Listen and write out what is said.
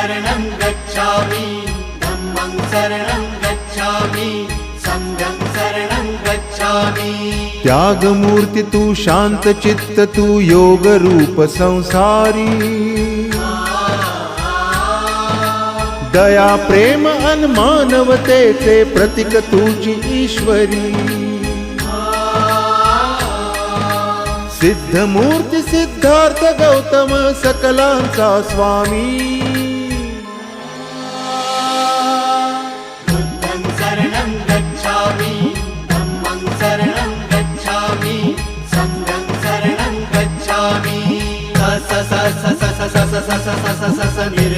शरणं गच्छामि धम्मं शरणं गच्छामि संघं शरणं गच्छामि। त्यागमूर्ती तू शांत चित्त तू योग रूप संसारी दया प्रेम अन मानवतेचे प्रतीक तुझी ईश्वरी सिद्धमूर्ती सिद्धार्थ गौतम सकलांचा स्वामी बुद्धं शरणं गच्छामि धम्मं शरणं गच्छामि संघं शरणं गच्छामि। स स स स स स स स स स स स निर